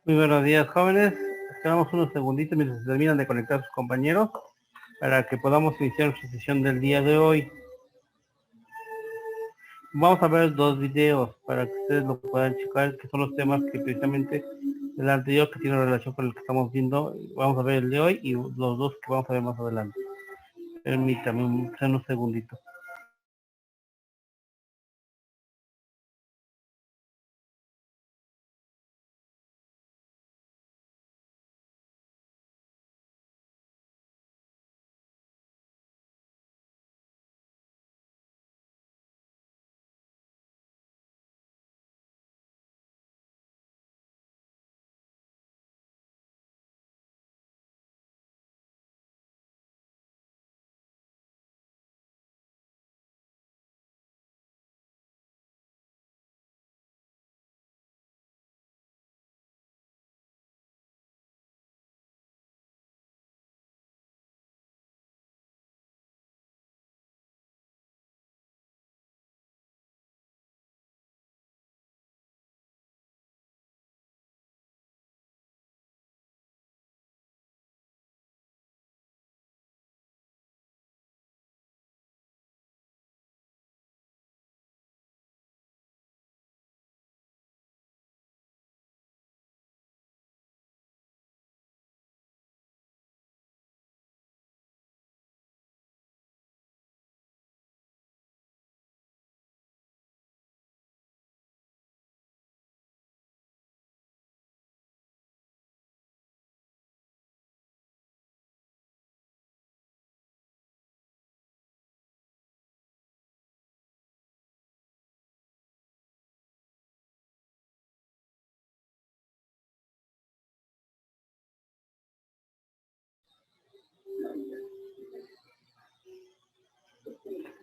Muy buenos días, jóvenes. Esperamos unos segunditos mientras se terminan de conectar sus compañeros para que podamos iniciar nuestra sesión del día de hoy. Vamos a ver dos videos para que ustedes lo puedan checar, que son los temas que precisamente del anterior que tiene relación con el que estamos viendo. Vamos a ver el de hoy y los dos que vamos a ver más adelante. Permítame unos segunditos.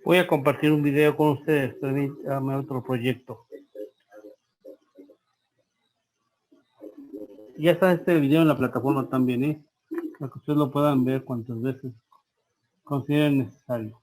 Voy a compartir un video con ustedes. Permítame otro proyecto. Ya está este video en la plataforma también, para que ustedes lo puedan ver cuantas veces consideren necesario.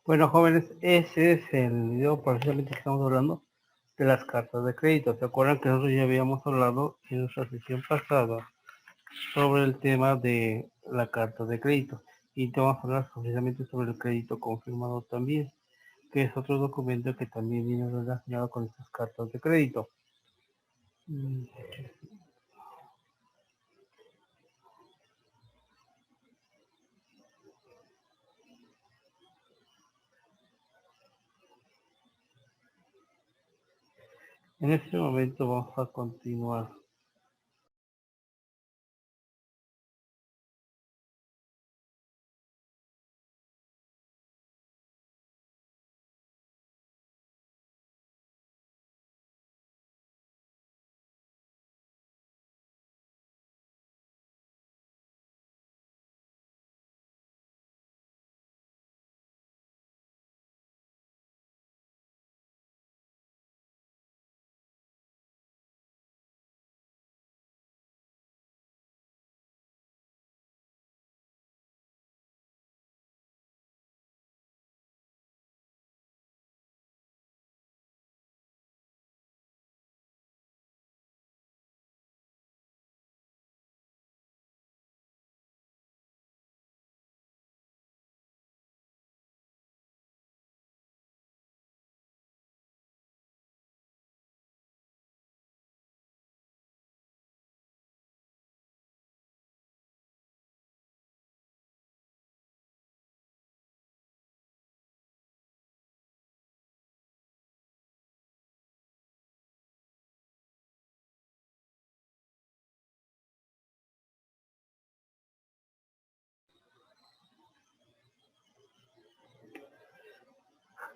Bueno, jóvenes, ese es el video precisamente que estamos hablando de las cartas de crédito. ¿Se acuerdan que nosotros ya habíamos hablado en nuestra sesión pasada sobre el tema de la carta de crédito? Y te vamos a hablar precisamente sobre el crédito confirmado también, que es otro documento que también viene relacionado con estas cartas de crédito. En este momento vamos a continuar.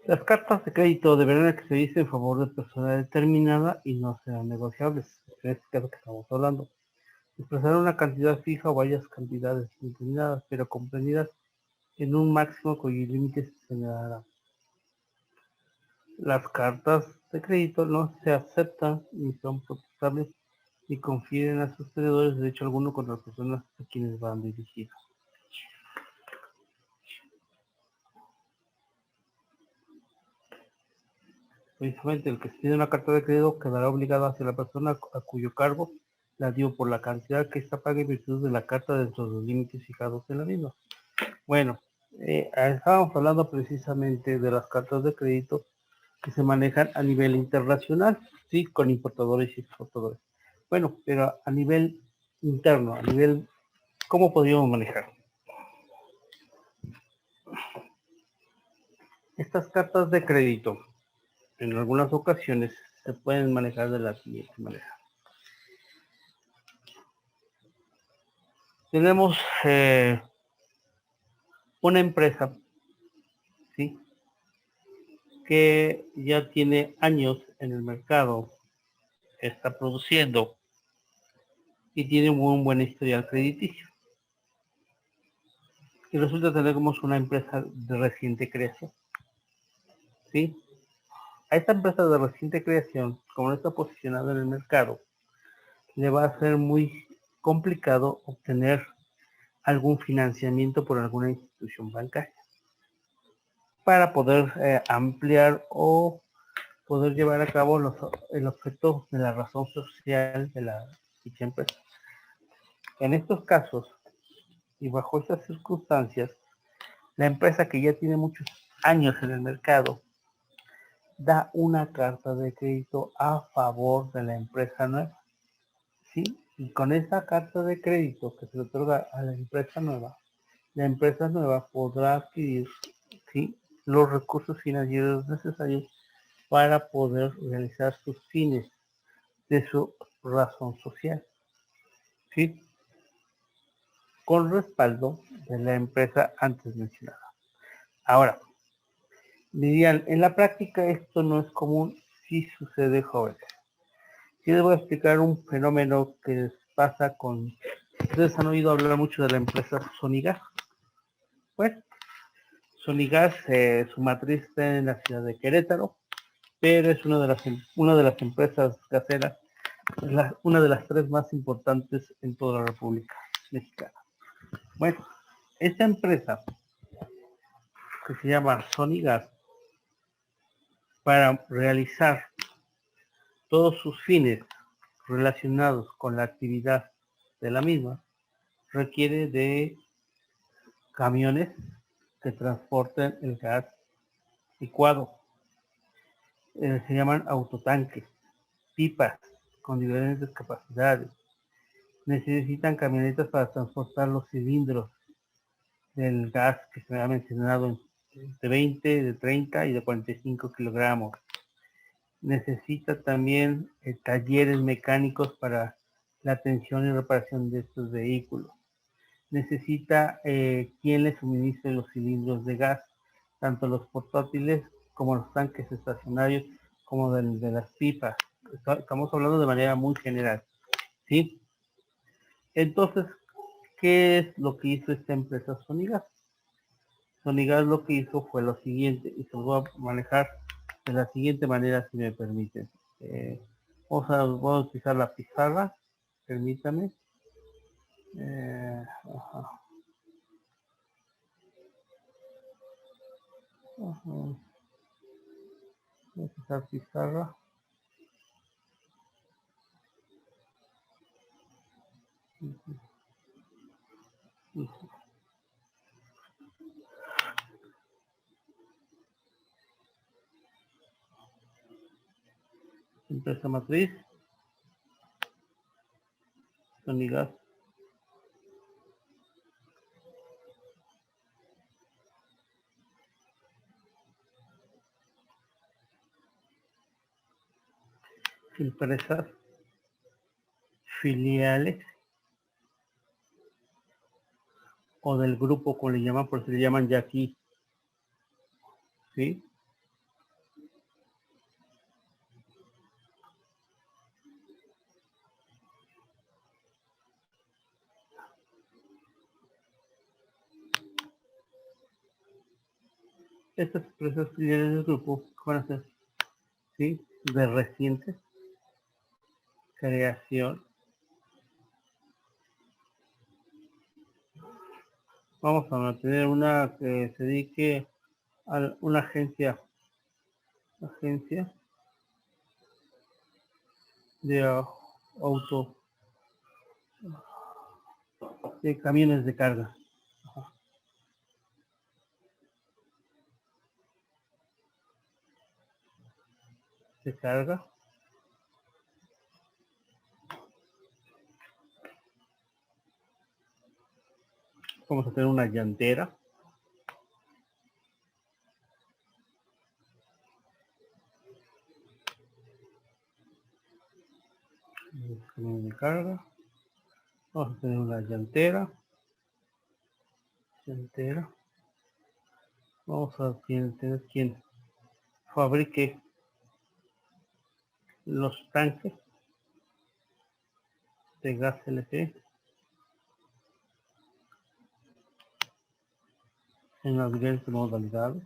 Las cartas de crédito deberán expedirse en favor de persona determinada y no serán negociables. En este caso que estamos hablando, expresar una cantidad fija o varias cantidades determinadas, pero comprendidas en un máximo cuyos límites se señalarán. Las cartas de crédito no se aceptan ni son protestables ni confieren a sus tenedores derecho alguno contra las personas a quienes van dirigidas. Precisamente el que tiene una carta de crédito quedará obligado hacia la persona a cuyo cargo la dio por la cantidad que ésta pague en virtud de la carta dentro de los límites fijados en la misma. Bueno, estábamos hablando precisamente de las cartas de crédito que se manejan a nivel internacional, sí, con importadores y exportadores. Bueno, pero a nivel interno, a nivel, ¿cómo podríamos manejar? Estas cartas de crédito, en algunas ocasiones, se pueden manejar de la siguiente manera. Tenemos una empresa, ¿sí?, que ya tiene años en el mercado, está produciendo y tiene un buen historial crediticio. Y resulta tener como una empresa de reciente creación, ¿sí? A esta empresa de reciente creación, como no está posicionada en el mercado, le va a ser muy complicado obtener algún financiamiento por alguna institución bancaria para poder ampliar o poder llevar a cabo el objeto de la razón social de la dicha empresa. En estos casos y bajo estas circunstancias, la empresa que ya tiene muchos años en el mercado da una carta de crédito a favor de la empresa nueva, ¿sí? Y con esa carta de crédito que se le otorga a la empresa nueva podrá adquirir, ¿sí?, los recursos financieros necesarios para poder realizar sus fines de su razón social, ¿sí?, con respaldo de la empresa antes mencionada. Ahora, dirían, en la práctica esto no es común, sí sucede, jóvenes. Sí les voy a explicar un fenómeno que pasa con... Ustedes han oído hablar mucho de la empresa Sonigas. Bueno, Sonigas, su matriz está en la ciudad de Querétaro, pero es una de las empresas gaseras, una de las 3 más importantes en toda la República Mexicana. Bueno, esta empresa que se llama Sonigas para realizar todos sus fines relacionados con la actividad de la misma, requiere de camiones que transporten el gas licuado. Se llaman autotanques, pipas con diferentes capacidades. Necesitan camionetas para transportar los cilindros del gas que se me ha mencionado de 20, de 30 y de 45 kilogramos. Necesita también talleres mecánicos para la atención y reparación de estos vehículos. Necesita quien le suministre los cilindros de gas, tanto los portátiles como los tanques estacionarios, como de las pipas. Estamos hablando de manera muy general, ¿sí? Entonces, ¿qué es lo que hizo esta empresa Sonigas? Sonigas lo que hizo fue lo siguiente, y se lo voy a manejar de la siguiente manera, si me permiten. Voy a utilizar la pizarra, permítame. Ajá. Voy a utilizar pizarra. Empresa matriz, Sonigas. Empresas filiales o del grupo, como le llaman, por si le llaman ya aquí, ¿sí? Estas empresas filiales del grupo van a ser, ¿sí?, de reciente creación. Vamos a mantener una que se dedique a una agencia de auto, de camiones de carga. De carga. Vamos a tener una llantera. Camión de carga. Vamos a tener una llantera. Vamos a tener quien fabrique los tanques de gas LP en las diferentes modalidades.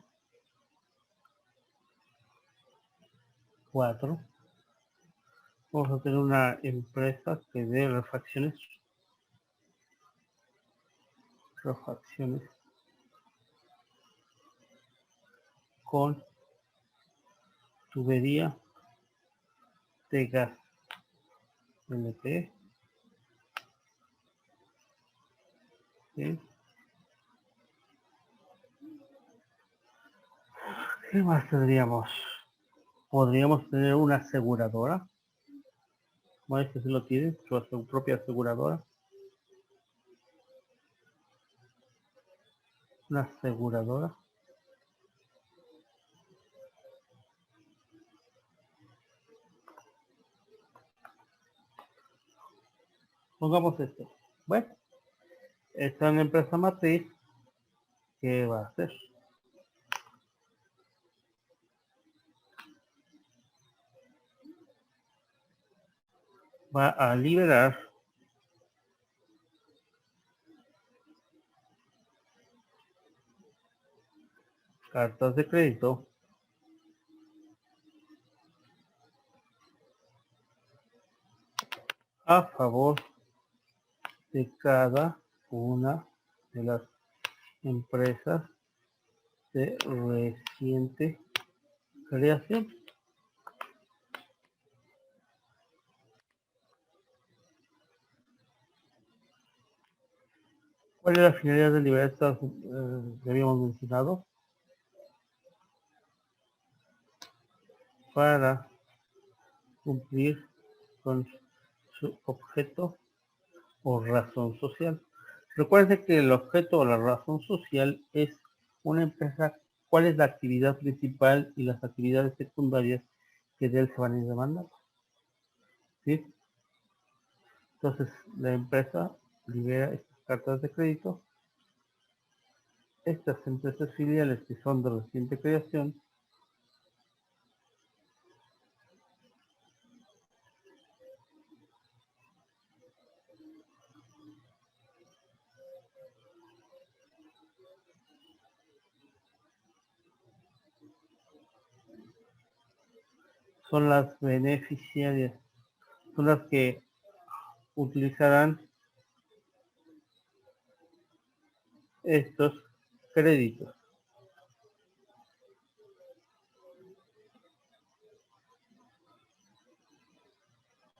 4. Vamos a tener una empresa que dé refacciones con tubería de gas LP. ¿Sí? ¿Qué más tendríamos? Podríamos tener una aseguradora. Como este se lo tiene, su propia aseguradora. Una aseguradora. Pongamos esto. Bueno, esta es una empresa matriz. ¿Qué va a hacer? Va a liberar cartas de crédito a favor de cada una de las empresas de reciente creación. ¿Cuál es la finalidad de liberar estas que habíamos mencionado? Para cumplir con su objeto o razón social. Recuerden que el objeto o la razón social es una empresa, cuál es la actividad principal y las actividades secundarias que de él se van a ir demandando. ¿Sí? Entonces, la empresa libera estas cartas de crédito. Estas empresas filiales que son de reciente creación son las beneficiarias, son las que utilizarán estos créditos.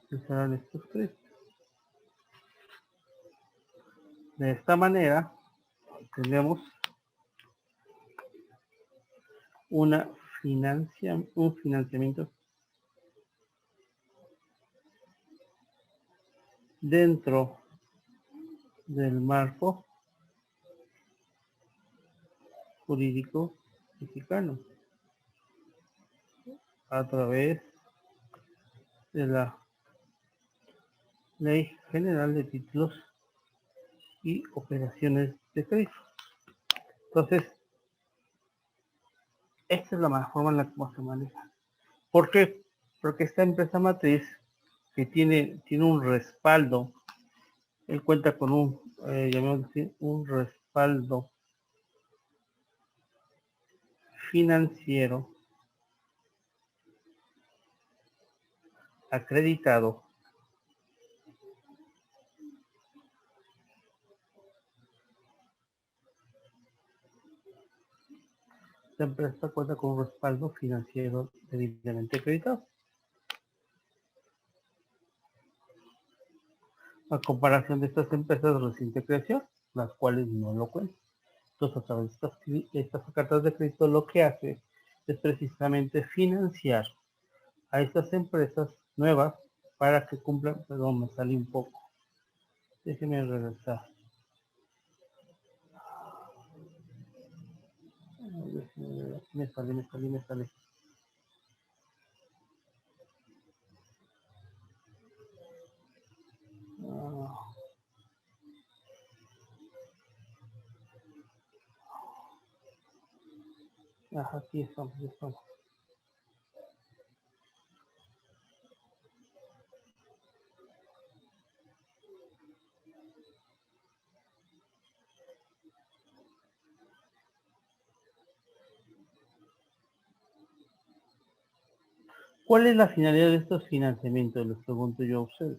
Utilizarán estos créditos. De esta manera tenemos un financiamiento dentro del marco jurídico mexicano a través de la Ley General de Títulos y Operaciones de Crédito. Entonces, esta es la forma en la que se maneja. ¿Por qué? Porque esta empresa matriz que tiene un respaldo, él cuenta con un, llamemos así, un respaldo financiero acreditado la empresa cuenta con un respaldo financiero debidamente acreditado. A comparación de estas empresas de reciente creación, las cuales no lo cuentan. Entonces, a través de estas cartas de crédito, lo que hace es precisamente financiar a estas empresas nuevas para que cumplan, perdón, me salí un poco. Déjenme regresar. Me sale. Aquí estamos. ¿Cuál es la finalidad de estos financiamientos? Les pregunto yo a ustedes.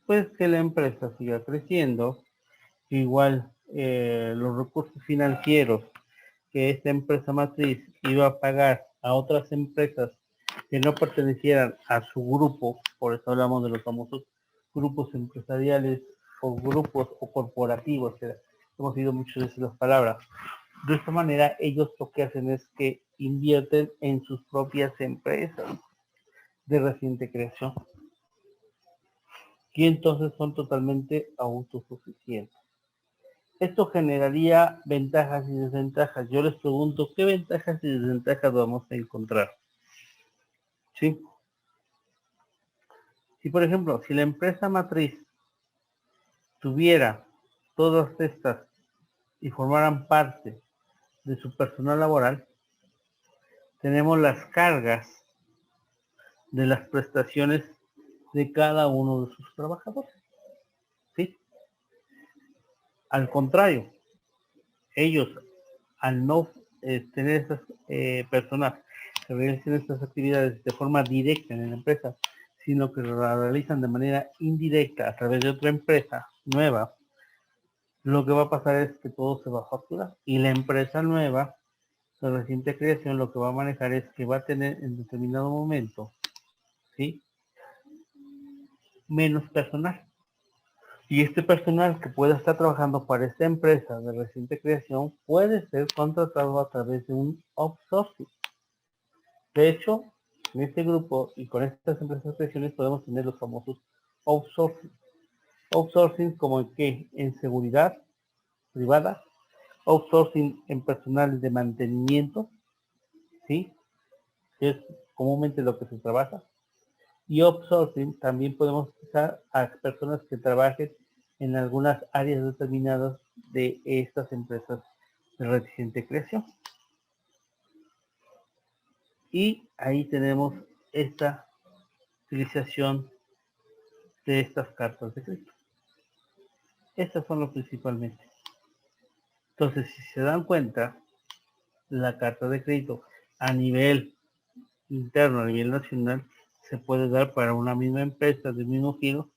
Pues que la empresa siga creciendo, igual los recursos financieros que esta empresa matriz iba a pagar a otras empresas que no pertenecieran a su grupo, por eso hablamos de los famosos grupos empresariales o grupos o corporativos, que hemos oído muchas veces las palabras. De esta manera ellos lo que hacen es que invierten en sus propias empresas de reciente creación y entonces son totalmente autosuficientes. Esto generaría ventajas y desventajas. Yo les pregunto, ¿qué ventajas y desventajas vamos a encontrar? ¿Sí? Si, por ejemplo, si la empresa matriz tuviera todas estas y formaran parte de su personal laboral, tenemos las cargas de las prestaciones de cada uno de sus trabajadores. ¿Sí? Al contrario, ellos, al no tener estas personas que realicen estas actividades de forma directa en la empresa, sino que la realizan de manera indirecta a través de otra empresa nueva, lo que va a pasar es que todo se va a facturar. Y la empresa nueva, de reciente creación, lo que va a manejar es que va a tener en determinado momento, ¿sí?, menos personal. Y este personal que pueda estar trabajando para esta empresa de reciente creación puede ser contratado a través de un outsourcing. De hecho, en este grupo y con estas empresas de creaciones podemos tener los famosos outsourcing. Outsourcing como en qué, en seguridad privada, outsourcing en personal de mantenimiento, ¿sí?, que es comúnmente lo que se trabaja. Y outsourcing también podemos usar a personas que trabajen en algunas áreas determinadas de estas empresas de reciente creación. Y ahí tenemos esta utilización de estas cartas de crédito. Estas son lo principalmente. Entonces, si se dan cuenta, la carta de crédito a nivel interno, a nivel nacional, se puede dar para una misma empresa del mismo giro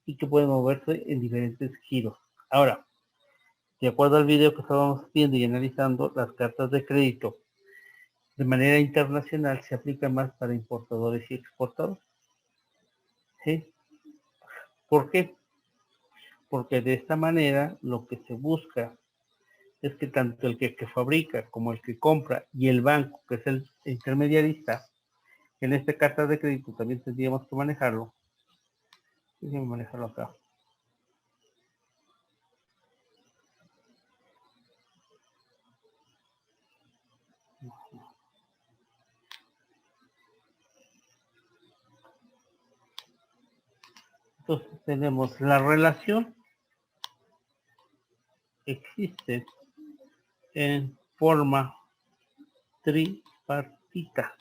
y que puede moverse en diferentes giros. Ahora, de acuerdo al video que estábamos viendo y analizando, las cartas de crédito de manera internacional se aplican más para importadores y exportadores. ¿Sí? ¿Por qué? Porque de esta manera lo que se busca es que tanto el que fabrica como el que compra y el banco, que es el intermediarista, en esta carta de crédito también tendríamos que manejarlo. Déjenme manejarlo acá. Entonces tenemos la relación existe en forma tripartita.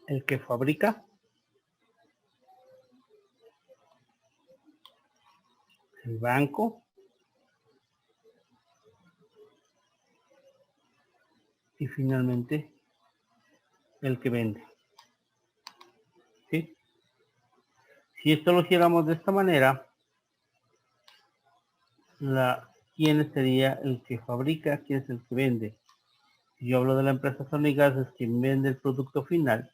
El que fabrica, el banco y finalmente el que vende. ¿Sí? Si esto lo hiciéramos de esta manera, ¿quién sería el que fabrica? ¿Quién es el que vende? Si yo hablo de la empresa Sony Gases, quien vende el producto final,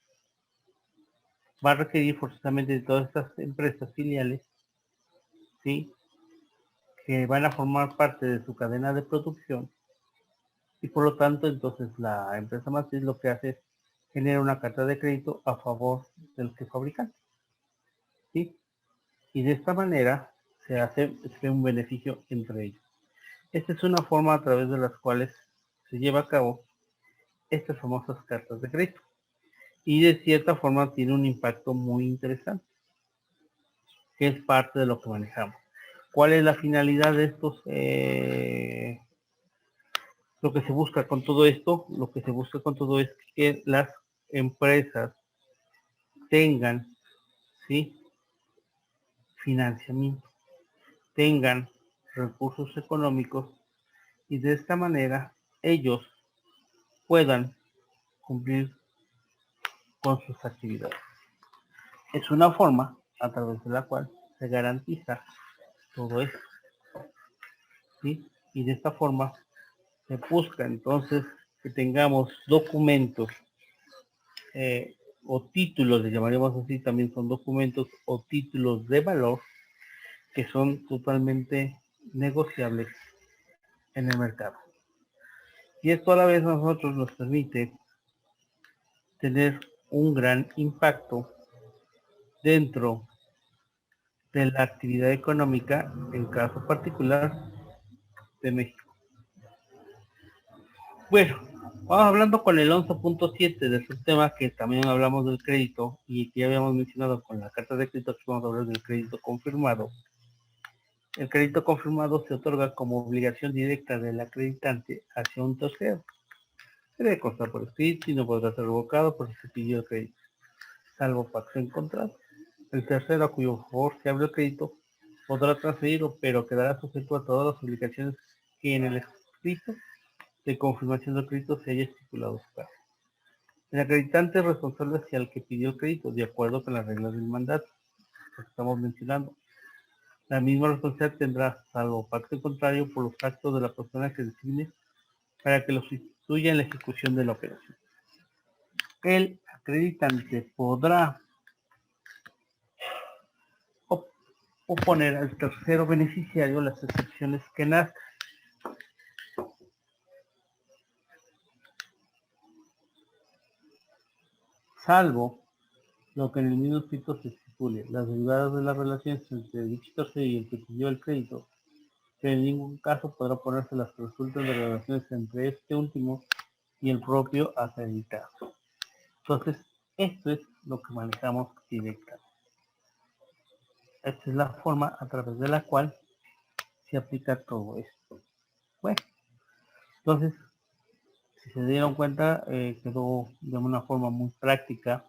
va a requerir forzosamente de todas estas empresas filiales, ¿sí?, que van a formar parte de su cadena de producción, y por lo tanto entonces la empresa matriz lo que hace es generar una carta de crédito a favor del que fabrica, ¿sí? Y de esta manera se hace un beneficio entre ellos. Esta es una forma a través de las cuales se lleva a cabo estas famosas cartas de crédito. Y de cierta forma tiene un impacto muy interesante, que es parte de lo que manejamos. ¿Cuál es la finalidad de estos? Lo que se busca con todo esto, lo que se busca con todo es que las empresas tengan, ¿sí?, financiamiento, tengan recursos económicos y de esta manera ellos puedan cumplir con sus actividades. Es una forma a través de la cual se garantiza todo esto, ¿sí? Y de esta forma se busca entonces que tengamos documentos o títulos, le llamaríamos así, también son documentos o títulos de valor que son totalmente negociables en el mercado. Y esto a la vez a nosotros nos permite tener un gran impacto dentro de la actividad económica, en caso particular de México. Bueno, vamos hablando con el 11.7 de este tema, que también hablamos del crédito y que ya habíamos mencionado con la carta de crédito, que vamos a hablar del crédito confirmado. El crédito confirmado se otorga como obligación directa del acreditante hacia un tercero. Debe constar por escrito y no podrá ser revocado por si se pidió el crédito, salvo pacto en contrato. El tercero a cuyo favor se abre el crédito podrá transferirlo, pero quedará sujeto a todas las obligaciones que en el escrito de confirmación del crédito se haya estipulado su caso. El acreditante es responsable hacia el que pidió el crédito, de acuerdo con las reglas del mandato que estamos mencionando. La misma responsabilidad tendrá, salvo pacto contrario, por los actos de la persona que designe para que lo sustituya en la ejecución de la operación. El acreditante podrá oponer al tercero beneficiario las excepciones que nazcan, salvo lo que en el mismo escrito se estipule, las derivadas de las relaciones entre dicho tercero y el que pidió el crédito, que en ningún caso podrá oponerse las que resulten de relaciones entre este último y el propio acreditado. Entonces, esto es lo que manejamos directamente. Esta es la forma a través de la cual se aplica todo esto. Bueno, entonces, si se dieron cuenta, quedó de una forma muy práctica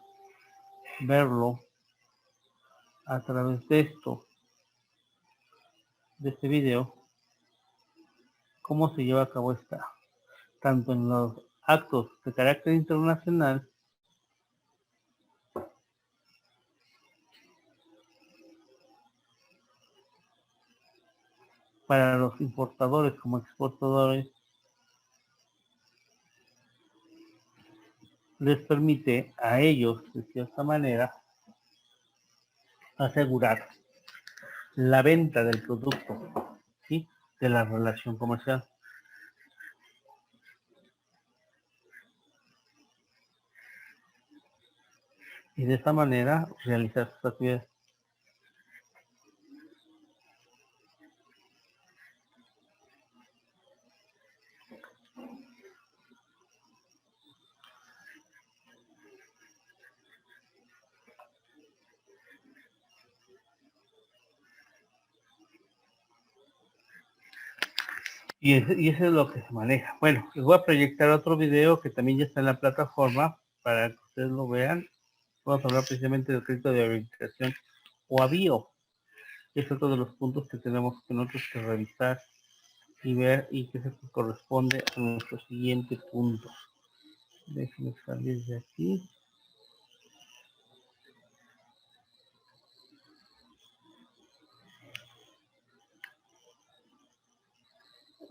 verlo a través de esto, de este video, cómo se lleva a cabo esta, tanto en los actos de carácter internacional para los importadores como exportadores, les permite a ellos, de cierta manera, asegurar la venta del producto, ¿sí?, de la relación comercial. Y de esta manera realizar sus actividades. Y eso es lo que se maneja. Bueno, les voy a proyectar otro video que también ya está en la plataforma para que ustedes lo vean. Vamos a hablar precisamente del crédito de habilitación o avío. Es otro de los puntos que tenemos que nosotros que revisar y ver y que se corresponde a nuestro siguiente punto. Déjenme salir de aquí.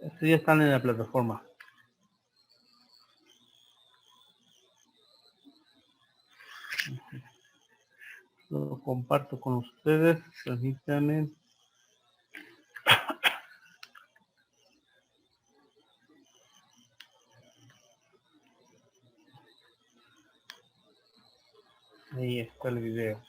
Estos ya están en la plataforma. Lo comparto con ustedes. Permítanme. Ahí está el video.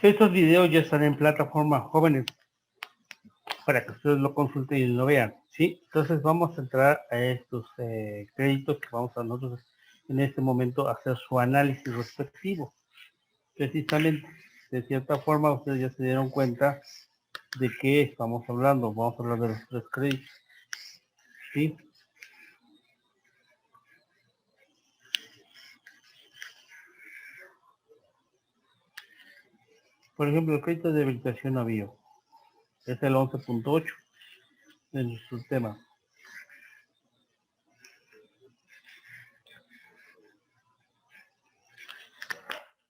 Estos videos ya están en plataforma jóvenes para que ustedes lo consulten y lo vean, ¿sí? Entonces vamos a entrar a estos créditos que vamos a nosotros en este momento a hacer su análisis respectivo. Precisamente, de cierta forma, ustedes ya se dieron cuenta de qué estamos hablando. Vamos a hablar de los 3 créditos, ¿sí? Por ejemplo, el crédito de habilitación navío es el 11.8 de nuestro tema.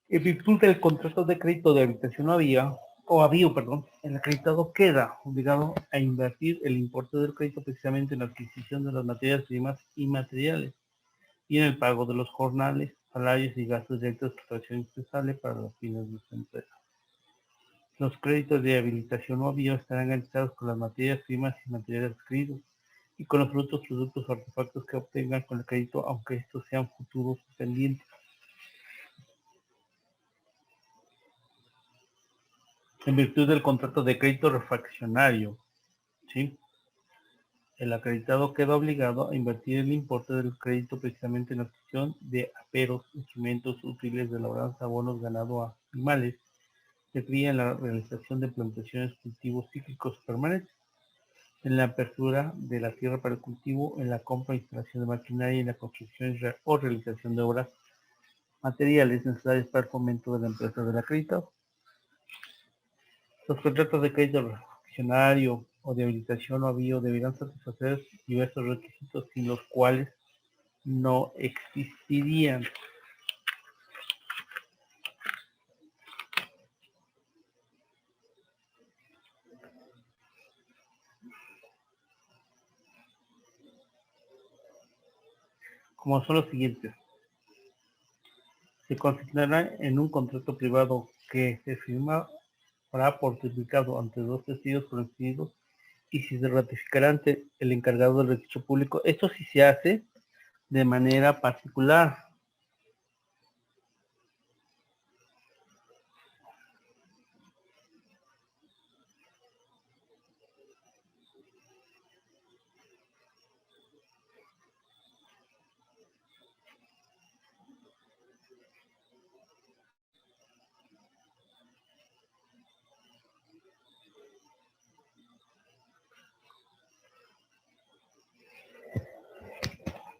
En virtud del contrato de crédito de habilitación avío, perdón, el acreditado queda obligado a invertir el importe del crédito precisamente en la adquisición de las materias primas y materiales y en el pago de los jornales, salarios y gastos directos de explotación indispensable para los fines de su empresa. Los créditos de habilitación o avío estarán garantizados con las materias primas y materiales adquiridos y con los productos o artefactos que obtengan con el crédito, aunque estos sean futuros o pendientes. En virtud del contrato de crédito refraccionario, ¿sí? El acreditado queda obligado a invertir el importe del crédito precisamente en la adquisición de aperos, instrumentos útiles de labranza, abonos, ganado a animales, de cría en la realización de plantaciones, cultivos cíclicos permanentes, en la apertura de la tierra para el cultivo, en la compra e instalación de maquinaria y en la construcción o realización de obras materiales necesarias para el fomento de la empresa del acreditado. Los contratos de crédito refraccionario o de habilitación o avío deberán satisfacer diversos requisitos sin los cuales no existirían. Como son los siguientes. Se consignará en un contrato privado que se firmará por certificado ante 2 testigos conocidos y si se ratificará ante el encargado del registro público. Esto sí se hace de manera particular.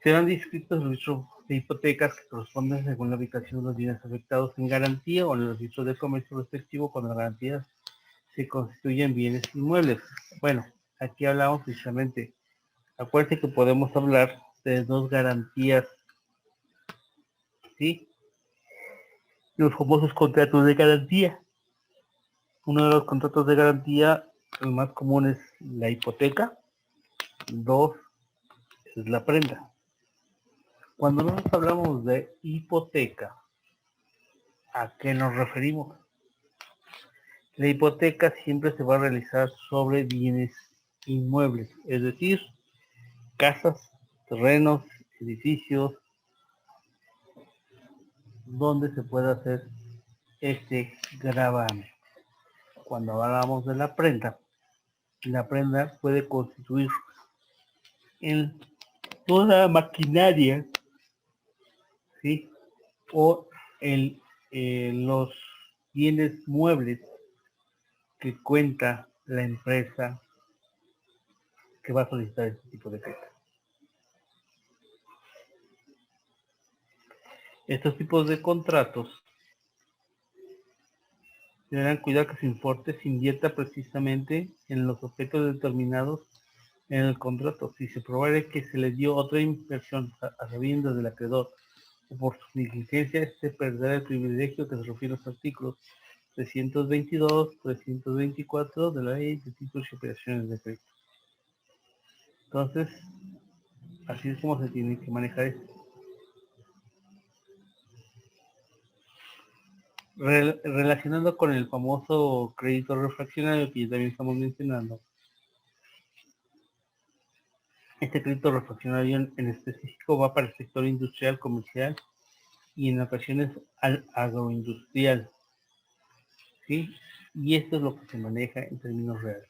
Serán descritos los registros de hipotecas que corresponden según la ubicación de los bienes afectados en garantía o en el registro de comercio respectivo cuando las garantías se constituyen bienes inmuebles. Bueno, aquí hablamos precisamente. Acuérdense que podemos hablar de dos garantías, ¿sí? Los famosos contratos de garantía. Uno de los contratos de garantía, el más común es la hipoteca. Dos, es la prenda. Cuando nosotros hablamos de hipoteca, ¿a qué nos referimos? La hipoteca siempre se va a realizar sobre bienes inmuebles, es decir, casas, terrenos, edificios, donde se puede hacer este gravamen. Cuando hablamos de la prenda puede constituir en toda maquinaria, ¿sí? O en los bienes muebles que cuenta la empresa que va a solicitar este tipo de crédito. Estos tipos de contratos deberán cuidar que su importe se invierta precisamente en los objetos determinados en el contrato. Si se probare que se le dio otra inversión a sabiendas del acreedor o por su negligencia, este perderá el privilegio que se refiere a los artículos 322, 324 de la Ley de Títulos y Operaciones de Crédito. Entonces, así es como se tiene que manejar esto. Relacionando con el famoso crédito refraccionario que ya también estamos mencionando, este crédito refraccionario en específico va para el sector industrial, comercial y en ocasiones al agroindustrial, ¿sí? Y esto es lo que se maneja en términos reales.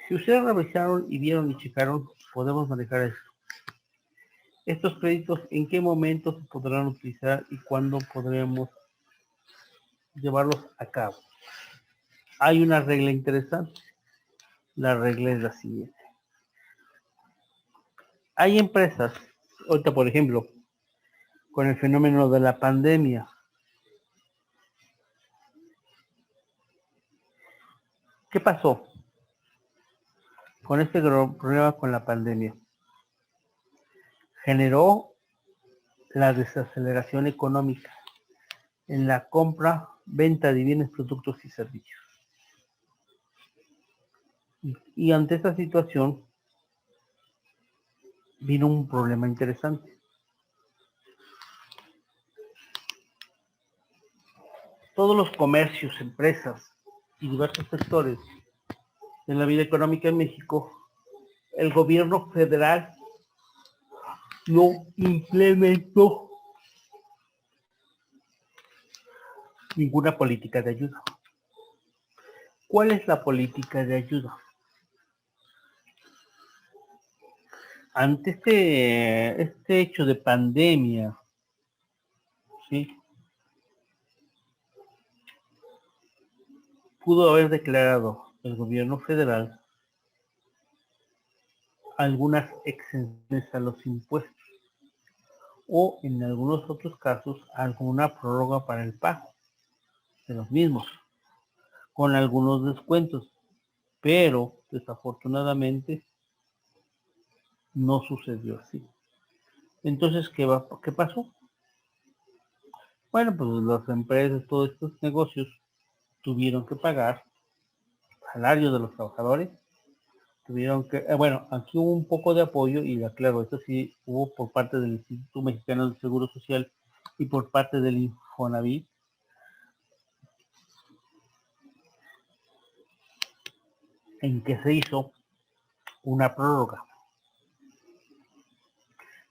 Si ustedes revisaron y vieron y checaron, podemos manejar esto. Estos créditos, ¿en qué momento se podrán utilizar y cuándo podremos llevarlos a cabo? Hay una regla interesante. La regla es la siguiente. Hay empresas, ahorita por ejemplo, con el fenómeno de la pandemia, ¿qué pasó con este problema con la pandemia? Generó la desaceleración económica en la compra, venta de bienes, productos y servicios. Y ante esta situación vino un problema interesante. Todos los comercios, empresas y diversos sectores en la vida económica en México, el gobierno federal no implementó ninguna política de ayuda. ¿Cuál es la política de ayuda? Ante este hecho de pandemia, ¿sí? Pudo haber declarado el gobierno federal algunas exenciones a los impuestos o en algunos otros casos alguna prórroga para el pago de los mismos, con algunos descuentos, pero desafortunadamente no sucedió así. Entonces, ¿qué pasó? Bueno, pues las empresas, todos estos negocios tuvieron que pagar salarios de los trabajadores, tuvieron que, bueno, aquí hubo un poco de apoyo y aclaro, esto sí hubo por parte del Instituto Mexicano del Seguro Social y por parte del Infonavit, en que se hizo una prórroga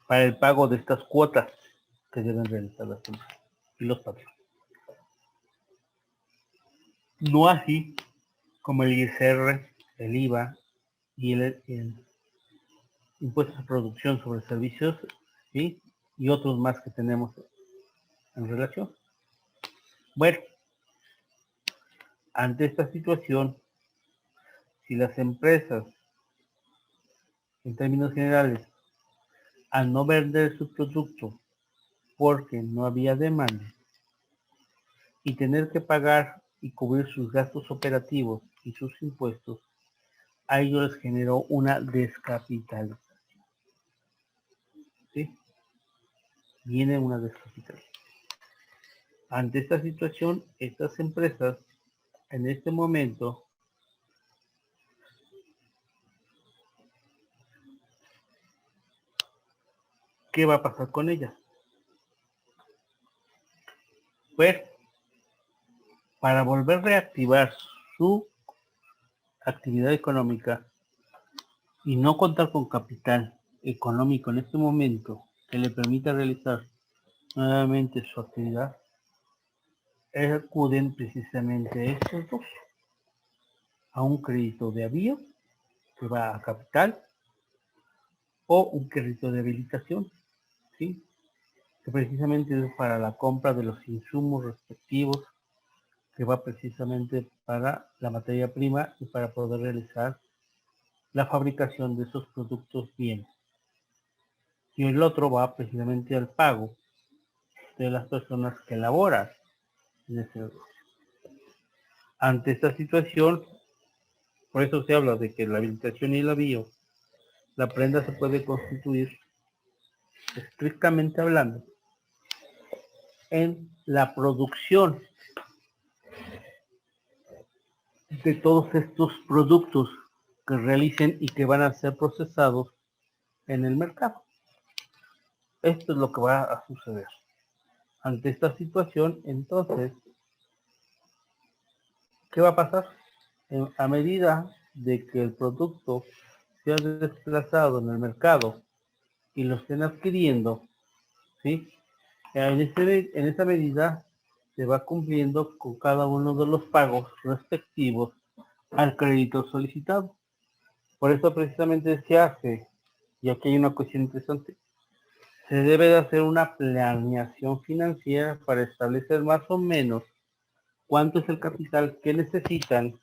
para el pago de estas cuotas que deben realizar las empresas y los patrones. No así como el ISR, el IVA y el impuestos a producción sobre servicios, ¿sí? Y otros más que tenemos en relación. Bueno, ante esta situación, si las empresas, en términos generales, al no vender su producto porque no había demanda y tener que pagar y cubrir sus gastos operativos y sus impuestos, a ellos les generó una descapitalización. ¿Sí? Viene una descapitalización. Ante esta situación, estas empresas en este momento ¿qué va a pasar con ellas? Pues para volver a reactivar su actividad económica y no contar con capital económico en este momento que le permita realizar nuevamente su actividad, acuden precisamente estos dos a un crédito de avío que va a capital o un crédito de habilitación, ¿sí? Que precisamente es para la compra de los insumos respectivos, que va precisamente para la materia prima y para poder realizar la fabricación de esos productos bienes. Y el otro va precisamente al pago de las personas que laboran en ese negocio. Ante esta situación, por eso se habla de que la habilitación y el avío, la prenda se puede constituir, estrictamente hablando, en la producción de todos estos productos que realicen y que van a ser procesados en el mercado. Esto es lo que va a suceder. Ante esta situación, entonces, ¿qué va a pasar? A medida de que el producto sea desplazado en el mercado y lo estén adquiriendo, ¿sí? En esa medida se va cumpliendo con cada uno de los pagos respectivos al crédito solicitado. Por eso precisamente se hace, y aquí hay una cuestión interesante, se debe de hacer una planeación financiera para establecer más o menos cuánto es el capital que necesitan,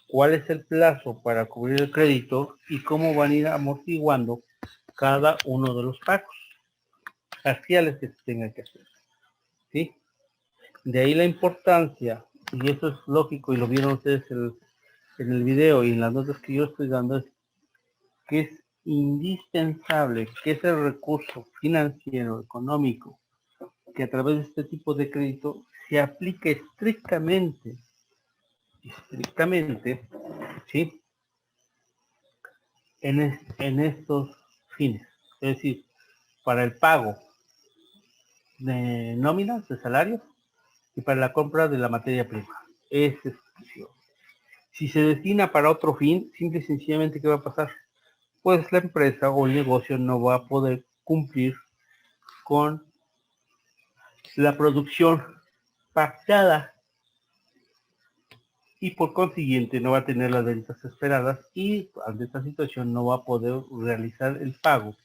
cuál es el plazo para cubrir el crédito y cómo van a ir amortiguando cada uno de los pagos parciales que se tengan que hacer, ¿sí? De ahí la importancia, y eso es lógico y lo vieron ustedes en el video y en las notas que yo estoy dando, es que es indispensable que ese recurso financiero, económico, que a través de este tipo de crédito se aplique estrictamente, ¿sí? En estos fines. Es decir, para el pago de nóminas, de salarios, y para la compra de la materia prima. Es exclusivo. Si se destina para otro fin, simple y sencillamente, ¿qué va a pasar? Pues la empresa o el negocio no va a poder cumplir con la producción pactada y por consiguiente no va a tener las ventas esperadas y ante esta situación no va a poder realizar el pago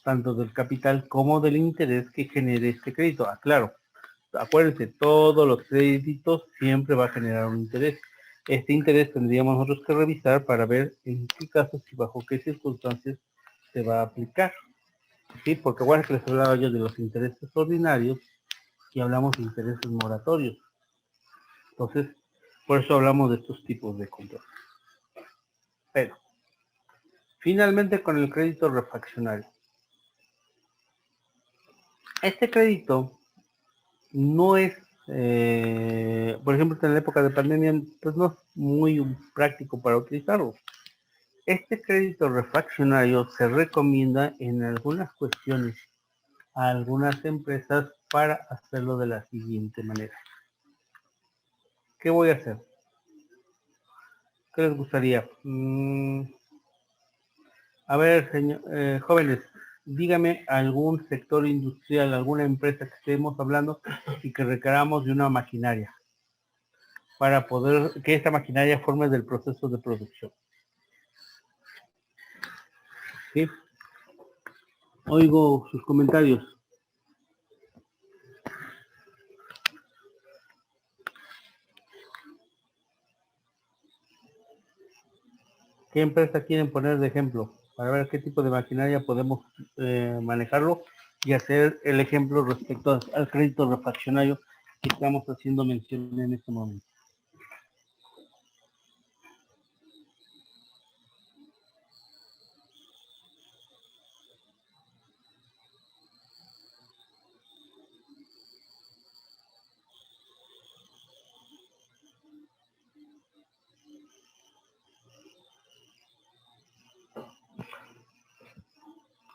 tanto del capital como del interés que genere este crédito. Claro, acuérdense, todos los créditos siempre va a generar un interés. Este interés tendríamos nosotros que revisar para ver en qué casos y bajo qué circunstancias se va a aplicar. ¿Sí? Porque bueno, que les hablaba yo de los intereses ordinarios y hablamos de intereses moratorios. Entonces, por eso hablamos de estos tipos de compras. Pero, finalmente con el crédito refaccionario. Este crédito no es, por ejemplo, en la época de pandemia, pues no es muy práctico para utilizarlo. Este crédito refaccionario se recomienda en algunas cuestiones a algunas empresas para hacerlo de la siguiente manera. ¿Qué voy a hacer? ¿Qué les gustaría? A ver, jóvenes, dígame algún sector industrial, alguna empresa que estemos hablando y que requeramos de una maquinaria para poder que esta maquinaria forme del proceso de producción. ¿Sí? Oigo sus comentarios. ¿Qué empresa quieren poner de ejemplo para ver qué tipo de maquinaria podemos manejarlo y hacer el ejemplo respecto al crédito refaccionario que estamos haciendo mención en este momento.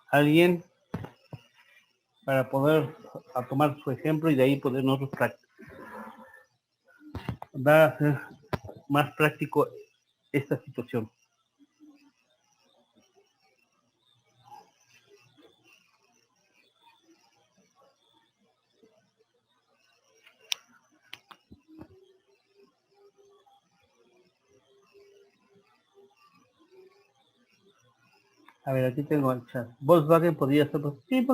¿Alguien para poder tomar su ejemplo y de ahí poder nosotros dar a ser más práctico esta situación? A ver, aquí tengo el chat. Volkswagen podría ser, sí,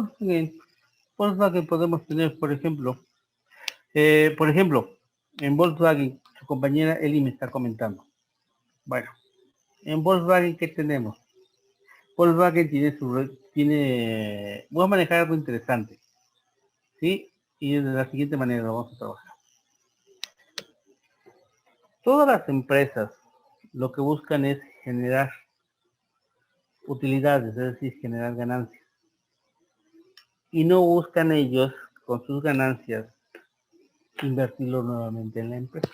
Volkswagen podemos tener, por ejemplo, en Volkswagen, su compañera Eli me está comentando. Bueno, en Volkswagen, ¿qué tenemos? Volkswagen voy a manejar algo interesante, ¿sí? Y de la siguiente manera lo vamos a trabajar. Todas las empresas lo que buscan es generar utilidades, es decir, generar ganancias. Y no buscan ellos, con sus ganancias, invertirlo nuevamente en la empresa.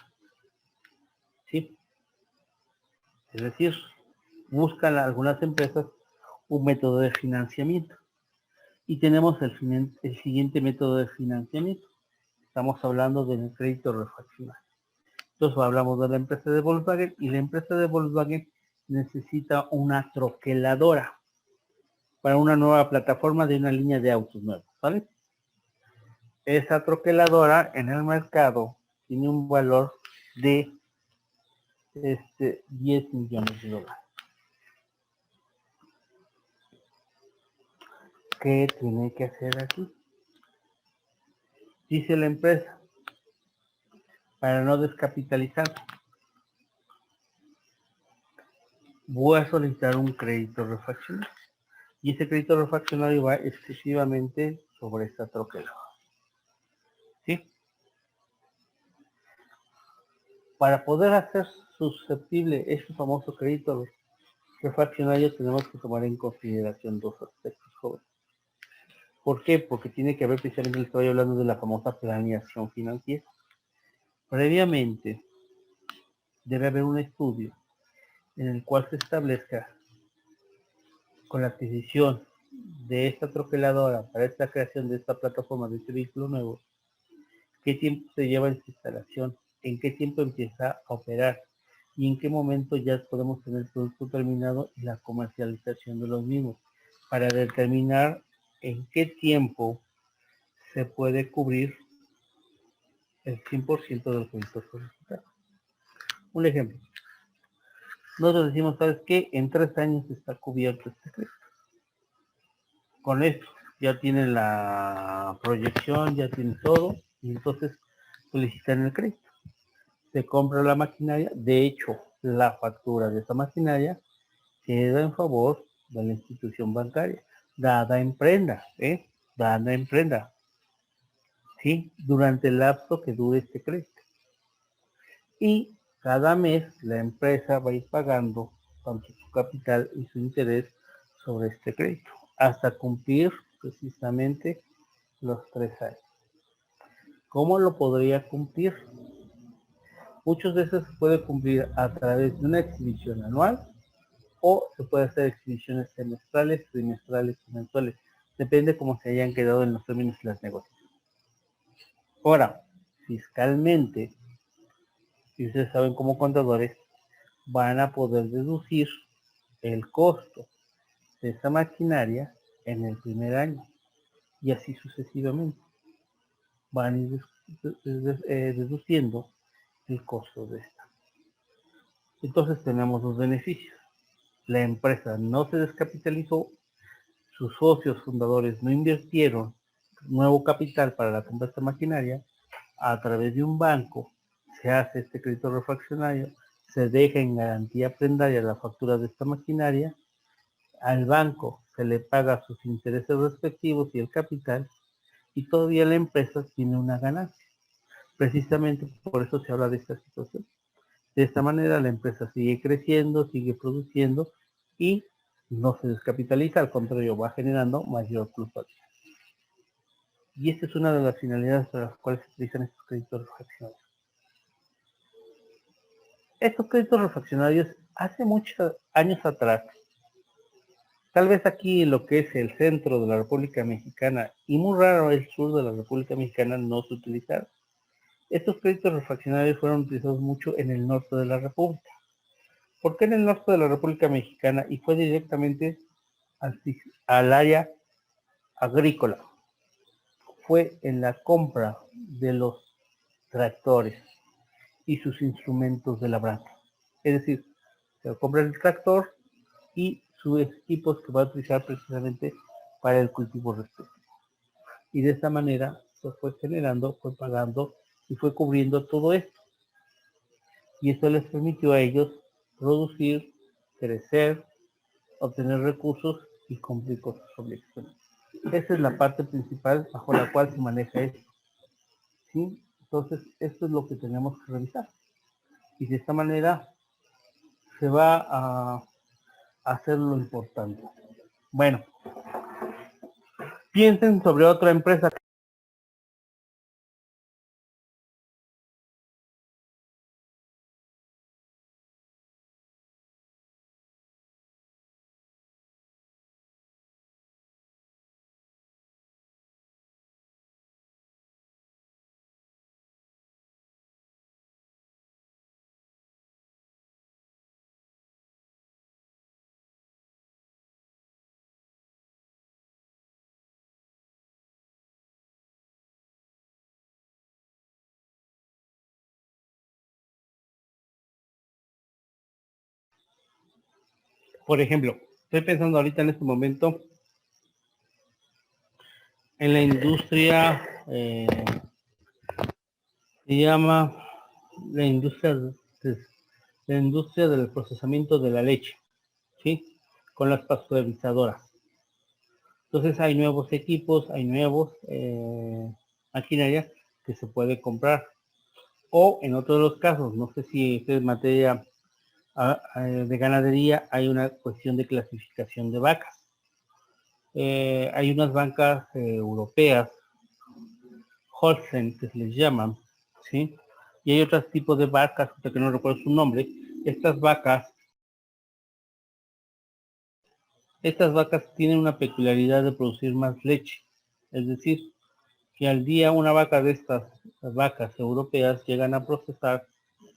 ¿Sí? Es decir, buscan algunas empresas un método de financiamiento. Y tenemos el siguiente método de financiamiento. Estamos hablando del crédito refaccionario. Entonces hablamos de la empresa de Volkswagen y la empresa de Volkswagen necesita una troqueladora para una nueva plataforma de una línea de autos nuevos, ¿vale? Esa troqueladora en el mercado tiene un valor de 10 millones de dólares. ¿Qué tiene que hacer aquí? Dice la empresa, para no descapitalizar, voy a solicitar un crédito refaccionario. Y ese crédito refaccionario va exclusivamente sobre esta troqueladora. ¿Sí? Para poder hacer susceptible este famoso crédito refaccionario tenemos que tomar en consideración dos aspectos, jóvenes. ¿Por qué? Porque tiene que haber, precisamente, estoy hablando de la famosa planeación financiera. Previamente, debe haber un estudio en el cual se establezca, con la adquisición de esta troqueladora para esta creación de esta plataforma de este vehículo nuevo, qué tiempo se lleva en su instalación, en qué tiempo empieza a operar y en qué momento ya podemos tener el producto terminado y la comercialización de los mismos, para determinar en qué tiempo se puede cubrir el 100% de los créditos solicitados. Un ejemplo, nosotros decimos, ¿sabes qué? En 3 años está cubierto este crédito. Con esto ya tienen la proyección, ya tienen todo, y entonces solicitan el crédito. Se compra la maquinaria, de hecho, la factura de esta maquinaria queda en favor de la institución bancaria, dada en prenda, dada en prenda, ¿sí? Durante el lapso que dure este crédito. Y cada mes la empresa va a ir pagando tanto su capital y su interés sobre este crédito, hasta cumplir precisamente los 3 años. ¿Cómo lo podría cumplir? Muchas veces se puede cumplir a través de una exhibición anual o se puede hacer exhibiciones semestrales, trimestrales y mensuales. Depende cómo se hayan quedado en los términos de las negociaciones. Ahora, fiscalmente, si ustedes saben como contadores, van a poder deducir el costo de esa maquinaria en el primer año y así sucesivamente. Van a ir deduciendo el costo de esta. Entonces tenemos dos beneficios. La empresa no se descapitalizó, sus socios fundadores no invirtieron nuevo capital para la compra de esta maquinaria, a través de un banco se hace este crédito refaccionario, se deja en garantía prendaria la factura de esta maquinaria, al banco se le paga sus intereses respectivos y el capital, y todavía la empresa tiene una ganancia. Precisamente por eso se habla de esta situación. De esta manera la empresa sigue creciendo, sigue produciendo y no se descapitaliza, al contrario, va generando mayor plusvalía. Y esta es una de las finalidades para las cuales se utilizan estos créditos refraccionarios. Estos créditos refraccionarios hace muchos años atrás, tal vez aquí lo que es el centro de la República Mexicana y muy raro el sur de la República Mexicana, no se utilizaron. Estos créditos refraccionarios fueron utilizados mucho en el norte de la República. ¿Por qué en el norte de la República Mexicana? Y fue directamente al área agrícola. Fue en la compra de los tractores y sus instrumentos de labranza. Es decir, se compra el tractor y sus equipos que va a utilizar precisamente para el cultivo respectivo. Y de esta manera se fue generando, fue pagando y fue cubriendo todo esto. Y esto les permitió a ellos producir, crecer, obtener recursos y cumplir con sus obligaciones. Esa es la parte principal bajo la cual se maneja esto. ¿Sí? Entonces, esto es lo que tenemos que revisar. Y de esta manera se va a hacer lo importante. Bueno, piensen sobre otra empresa. Por ejemplo, estoy pensando ahorita en este momento en la industria, se llama la industria, la industria del procesamiento de la leche, ¿sí? Con las pasteurizadoras. Entonces hay nuevos equipos, hay nuevos maquinaria que se puede comprar. O en otros de los casos, no sé si es materia de ganadería, hay una cuestión de clasificación de vacas. Hay unas vacas europeas, Holstein, que se les llaman, ¿sí? Y hay otros tipos de vacas, que no recuerdo su nombre. Estas vacas tienen una peculiaridad de producir más leche. Es decir, que al día una vaca de estas vacas europeas llegan a procesar,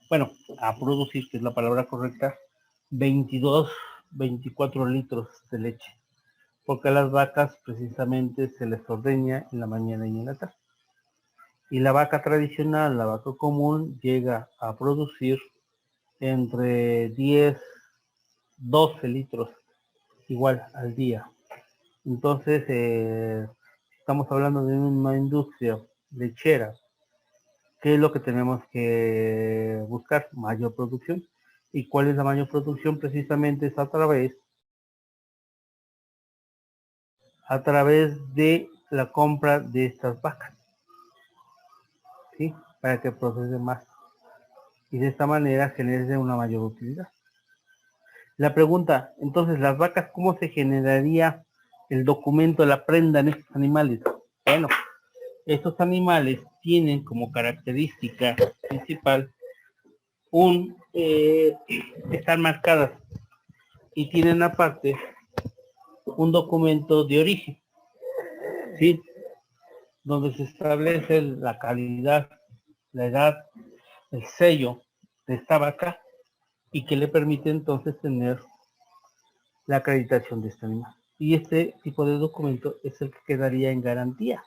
bueno, a producir, que es la palabra correcta, 22, 24 litros de leche. Porque a las vacas precisamente se les ordeña en la mañana y en la tarde. Y la vaca tradicional, la vaca común, llega a producir entre 10, 12 litros igual al día. Entonces, estamos hablando de una industria lechera. ¿Qué es lo que tenemos que buscar? Mayor producción. ¿Y cuál es la mayor producción? Precisamente es a través de la compra de estas vacas, ¿sí? Para que procese más. Y de esta manera genere una mayor utilidad. La pregunta, entonces, las vacas, ¿cómo se generaría el documento, la prenda en estos animales? Bueno, estos animales tienen como característica principal están marcadas y tienen aparte un documento de origen, ¿sí? Donde se establece la calidad, la edad, el sello de esta vaca y que le permite entonces tener la acreditación de este animal. Y este tipo de documento es el que quedaría en garantía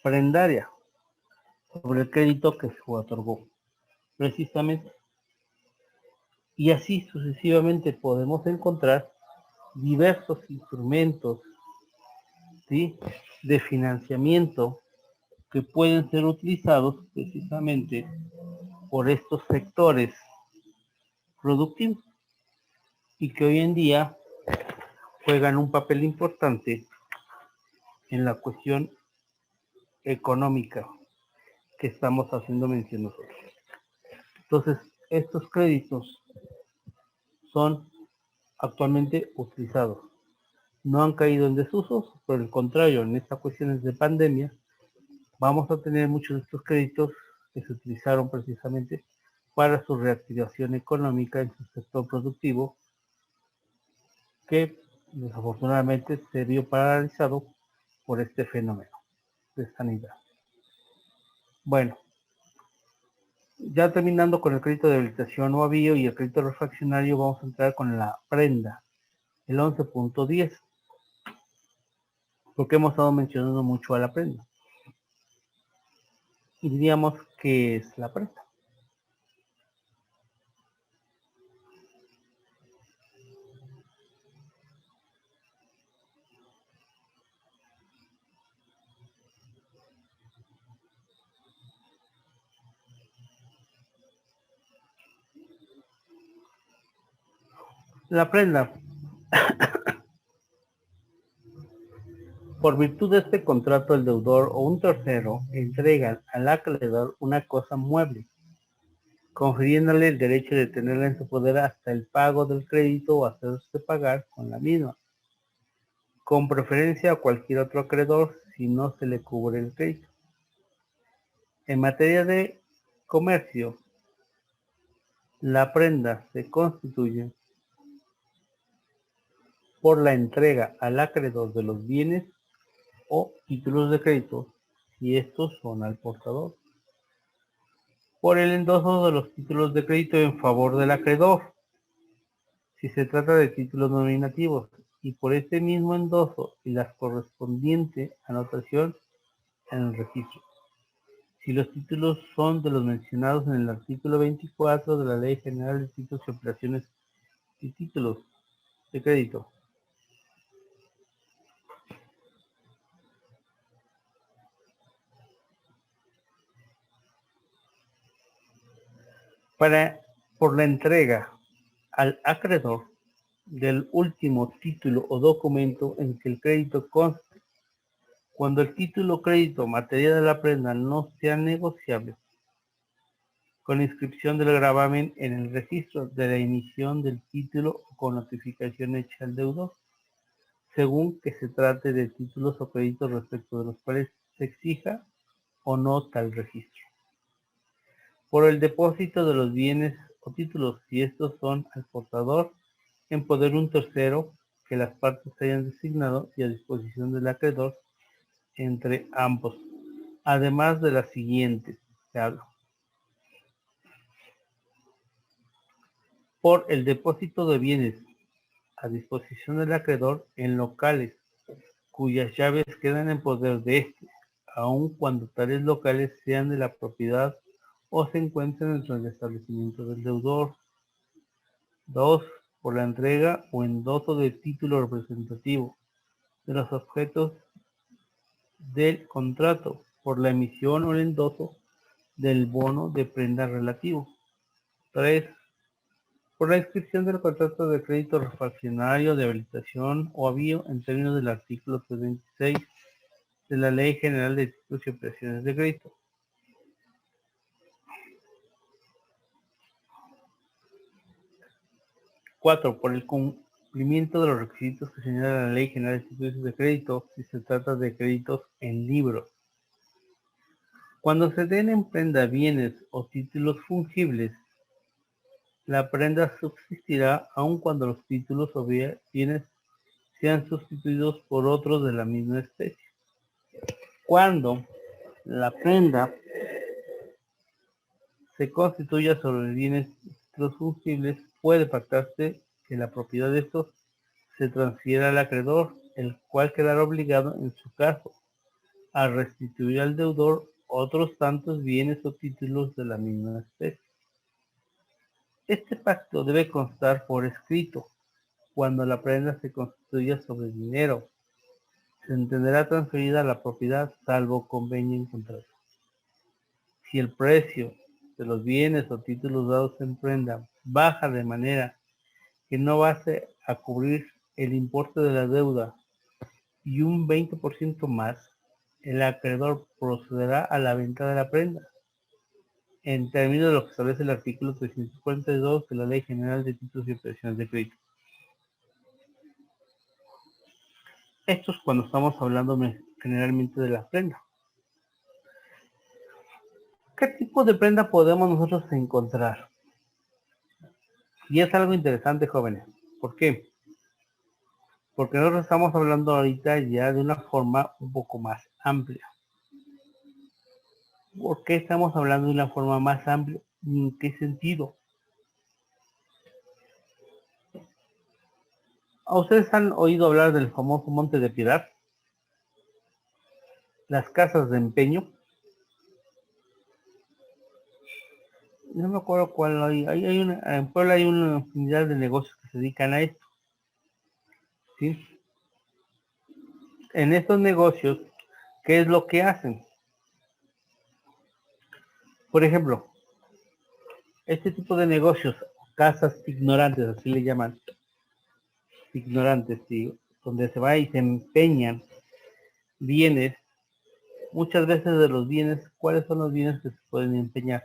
prendaria sobre el crédito que se otorgó, precisamente. Y así sucesivamente podemos encontrar diversos instrumentos, ¿sí?, de financiamiento que pueden ser utilizados precisamente por estos sectores productivos y que hoy en día juegan un papel importante en la cuestión económica que estamos haciendo mención nosotros. Entonces, estos créditos son actualmente utilizados. No han caído en desuso, por el contrario, en estas cuestiones de pandemia, vamos a tener muchos de estos créditos que se utilizaron precisamente para su reactivación económica en su sector productivo, que desafortunadamente se vio paralizado por este fenómeno de sanidad. Bueno, ya terminando con el crédito de habilitación o avío y el crédito refraccionario, vamos a entrar con la prenda, el 11.10, porque hemos estado mencionando mucho a la prenda. Y diríamos que es la prenda. La prenda, por virtud de este contrato, el deudor o un tercero entregan al acreedor una cosa mueble, confiriéndole el derecho de tenerla en su poder hasta el pago del crédito o hacerse pagar con la misma, con preferencia a cualquier otro acreedor si no se le cubre el crédito. En materia de comercio, la prenda se constituye por la entrega al acreedor de los bienes o títulos de crédito, si estos son al portador, por el endoso de los títulos de crédito en favor del acreedor, si se trata de títulos nominativos, y por este mismo endoso y la correspondiente anotación en el registro, si los títulos son de los mencionados en el artículo 24 de la Ley General de Títulos y Operaciones y Títulos de Crédito. Por la entrega al acreedor del último título o documento en que el crédito conste, cuando el título o crédito materia de la prenda no sea negociable, con inscripción del gravamen en el registro de la emisión del título o con notificación hecha al deudor, según que se trate de títulos o créditos respecto de los cuales se exija o no tal registro. Por el depósito de los bienes o títulos, si estos son al portador, en poder un tercero que las partes hayan designado y a disposición del acreedor entre ambos, además de las siguientes, por el depósito de bienes a disposición del acreedor en locales cuyas llaves quedan en poder de éste, aun cuando tales locales sean de la propiedad o se encuentren dentro del establecimiento del deudor. 2. Por la entrega o endoso de título representativo de los objetos del contrato, por la emisión o el endoso del bono de prenda relativo. 3. Por la inscripción del contrato de crédito refraccionario de habilitación o avío en términos del artículo 326 de la Ley General de Títulos y Operaciones de Crédito. 4. Por el cumplimiento de los requisitos que señala la Ley General de Títulos de Crédito si se trata de créditos en libros. Cuando se den en prenda bienes o títulos fungibles, la prenda subsistirá aun cuando los títulos o bienes sean sustituidos por otros de la misma especie. Cuando la prenda se constituya sobre bienes y títulos fungibles, puede pactarse que la propiedad de estos se transfiera al acreedor, el cual quedará obligado, en su caso, a restituir al deudor otros tantos bienes o títulos de la misma especie. Este pacto debe constar por escrito cuando la prenda se constituya sobre dinero. Se entenderá transferida a la propiedad salvo convenio en contrato. Si el precio de los bienes o títulos dados en prenda baja de manera que no base a cubrir el importe de la deuda y un 20% más, el acreedor procederá a la venta de la prenda, en términos de lo que establece el artículo 342 de la Ley General de Títulos y Operaciones de Crédito. Esto es cuando estamos hablando generalmente de la prenda. ¿Qué tipo de prenda podemos nosotros encontrar? Y es algo interesante, jóvenes. ¿Por qué? Porque nosotros estamos hablando ahorita ya de una forma un poco más amplia. ¿Por qué estamos hablando de una forma más amplia? ¿En qué sentido? ¿Ustedes han oído hablar del famoso Monte de Piedad? Las casas de empeño. No me acuerdo cuál hay. En Puebla hay una infinidad de negocios que se dedican a esto. ¿Sí? En estos negocios, ¿qué es lo que hacen? Por ejemplo, este tipo de negocios, casas ignorantes, así le llaman, ignorantes, ¿sí? Donde se va y se empeñan bienes, muchas veces de los bienes, ¿cuáles son los bienes que se pueden empeñar?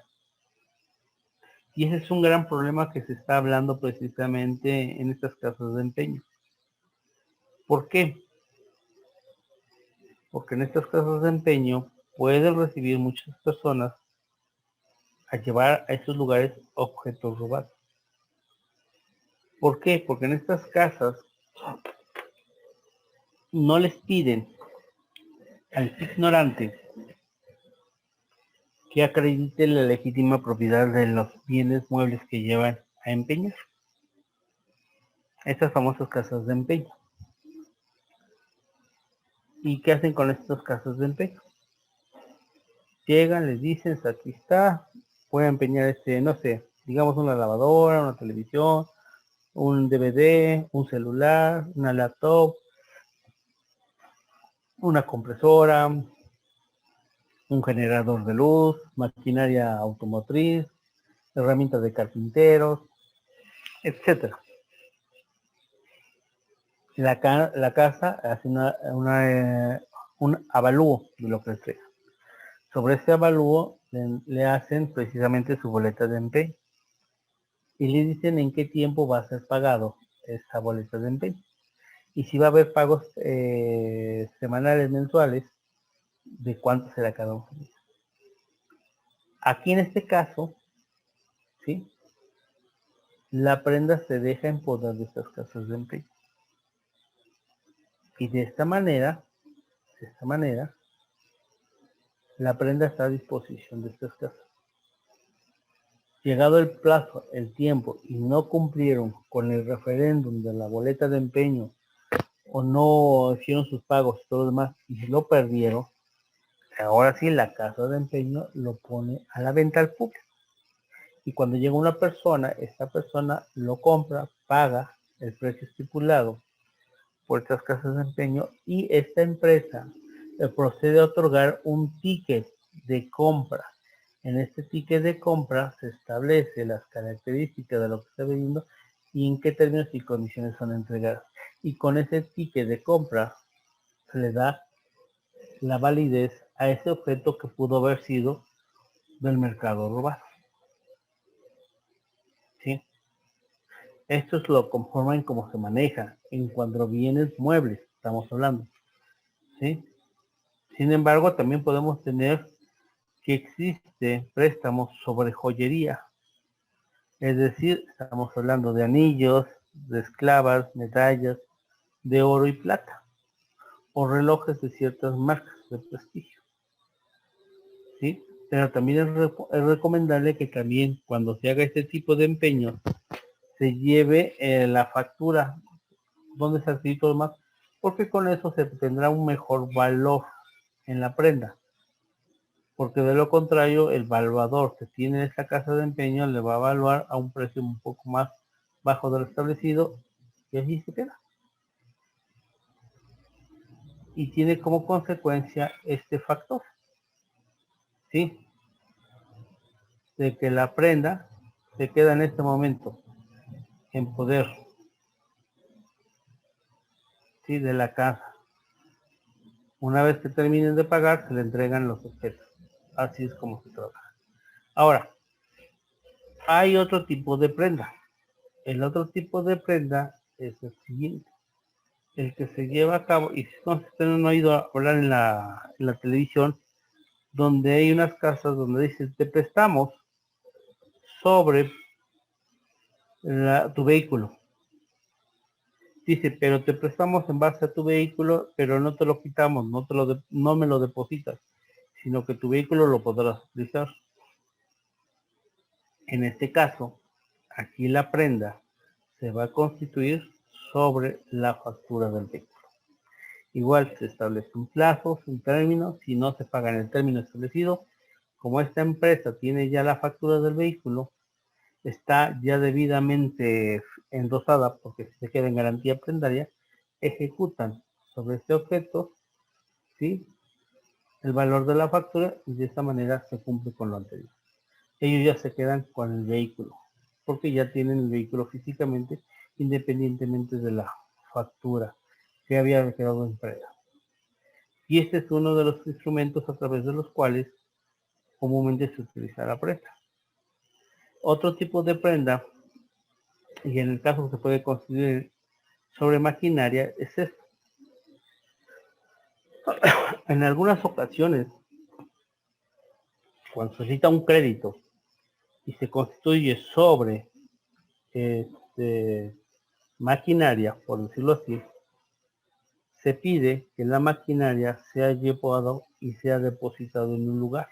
Y ese es un gran problema que se está hablando precisamente en estas casas de empeño. ¿Por qué? Porque en estas casas de empeño pueden recibir muchas personas a llevar a esos lugares objetos robados. ¿Por qué? Porque en estas casas no les piden al ignorante que acredite la legítima propiedad de los bienes muebles que llevan a empeñar. Estas famosas casas de empeño. ¿Y qué hacen con estas casas de empeño? Llegan, les dicen, aquí está, pueden empeñar no sé, digamos una lavadora, una televisión, un DVD, un celular, una laptop, una compresora, un generador de luz, maquinaria automotriz, herramientas de carpinteros, etcétera. La casa hace un avalúo de lo que entrega. Sobre ese avalúo le hacen precisamente su boleta de empeño y le dicen en qué tiempo va a ser pagado esa boleta de empeño. Y si va a haber pagos semanales, mensuales, de cuánto será cada uno. Aquí en este caso, ¿sí? La prenda se deja en poder de estas casas de empeño. Y de esta manera, la prenda está a disposición de estas casas. Llegado el plazo, el tiempo, y no cumplieron con el referéndum de la boleta de empeño, o no hicieron sus pagos y todo lo demás, y lo perdieron, ahora sí la casa de empeño lo pone a la venta al público. Y cuando llega una persona, esta persona lo compra, paga el precio estipulado por estas casas de empeño y esta empresa procede a otorgar un ticket de compra. En este ticket de compra se establece las características de lo que está vendiendo y en qué términos y condiciones son entregadas. Y con ese ticket de compra se le da la validez a ese objeto que pudo haber sido del mercado robado. ¿Sí? Esto es lo conforme en cómo se maneja en cuanto a bienes muebles, estamos hablando. ¿Sí? Sin embargo, también podemos tener que existe préstamos sobre joyería. Es decir, estamos hablando de anillos, de esclavas, medallas, de oro y plata, o relojes de ciertas marcas de prestigio. ¿Sí? Pero también es recomendable que también cuando se haga este tipo de empeño, se lleve la factura donde se adquirió más, porque con eso se tendrá un mejor valor en la prenda. Porque de lo contrario, el valuador que tiene esta casa de empeño le va a evaluar a un precio un poco más bajo de lo establecido y así se queda. Y tiene como consecuencia este factor, ¿sí? De que la prenda se queda en este momento en poder ¿sí? De la casa. Una vez que terminen de pagar, se le entregan los objetos. Así es como se trabaja. Ahora, hay otro tipo de prenda. El otro tipo de prenda es el siguiente. El que se lleva a cabo, y si no ustedes no han oído hablar en la televisión, donde hay unas casas donde dicen, te prestamos sobre tu vehículo. Dice, pero te prestamos en base a tu vehículo, pero no te lo quitamos, no me lo depositas, sino que tu vehículo lo podrás utilizar. En este caso, aquí la prenda se va a constituir sobre la factura del vehículo. Igual se establece un plazo, un término, si no se paga en el término establecido, como esta empresa tiene ya la factura del vehículo, está ya debidamente endosada, porque si se queda en garantía prendaria, ejecutan sobre este objeto, ¿sí?, el valor de la factura, y de esta manera se cumple con lo anterior. Ellos ya se quedan con el vehículo, porque ya tienen el vehículo físicamente, independientemente de la factura que había quedado en prenda. Y este es uno de los instrumentos a través de los cuales comúnmente se utiliza la prenda. Otro tipo de prenda, y en el caso se puede construir sobre maquinaria, es esto. En algunas ocasiones, cuando se necesita un crédito y se constituye sobre maquinaria, por decirlo así, se pide que la maquinaria sea llevado y sea depositado en un lugar.